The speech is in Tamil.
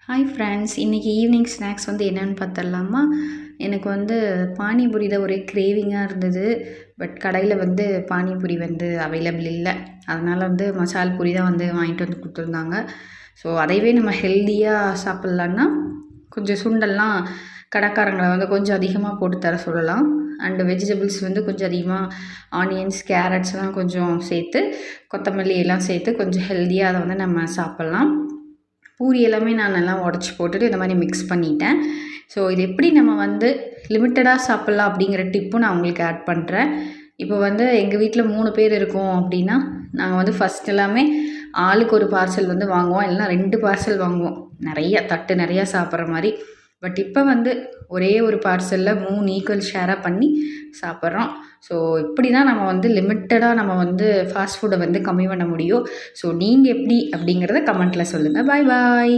ஹாய் ஃப்ரெண்ட்ஸ், இன்றைக்கி ஈவினிங் ஸ்நாக்ஸ் வந்து என்னென்னு பார்த்துடலாமா? எனக்கு வந்து பானிபூரி தான் ஒரே கிரேவிங்காக இருந்தது. பட் கடையில் வந்து பானிபூரி வந்து அவைலபிள் இல்லை. அதனால் வந்து மசால் பூரி தான் வந்து வாங்கிட்டு வந்து கொடுத்துருந்தாங்க. ஸோ அதையவே நம்ம ஹெல்த்தியாக சாப்பிட்லான்னா கொஞ்சம் சுண்டல்லாம் கடைக்காரங்களை வந்து கொஞ்சம் அதிகமாக போட்டு தர சொல்லலாம். அண்டு வெஜிடபிள்ஸ் வந்து கொஞ்சம் அதிகமாக ஆனியன்ஸ், கேரட்ஸ்லாம் கொஞ்சம் சேர்த்து, கொத்தமல்லி எல்லாம் சேர்த்து கொஞ்சம் ஹெல்த்தியாக அதை வந்து நம்ம சாப்பிட்லாம். பூரி எல்லாமே நான் நல்லா உடச்சி போட்டுட்டு இந்த மாதிரி மிக்ஸ் பண்ணிட்டேன். ஸோ இது எப்படி நம்ம வந்து லிமிட்டடாக சாப்பிட்லாம் அப்படிங்கிற டிப்பும் நான் உங்களுக்கு ஆட் பண்ணுறேன். இப்போ வந்து எங்கள் வீட்டில் 3 பேர் இருக்கோம் அப்படின்னா, நாங்கள் வந்து ஃபஸ்ட் எல்லாமே ஆளுக்கு ஒரு பார்சல் வந்து வாங்குவோம். இல்லைனா 2 பார்சல் வாங்குவோம், நிறைய தட்டு நிறையா சாப்பிட்ற மாதிரி. பட் இப்போ வந்து ஒரே ஒரு பார்சலில் 3 ஈக்குவல் ஷேராக பண்ணி சாப்பிட்றோம். ஸோ இப்படி தான் நம்ம வந்து லிமிட்டடாக நம்ம வந்து ஃபாஸ்ட் ஃபுட்டை வந்து கம்மி பண்ண முடியும். ஸோ நீங்கள் எப்படி அப்படிங்கிறத கமெண்ட்டில் சொல்லுங்கள். பாய் பாய்.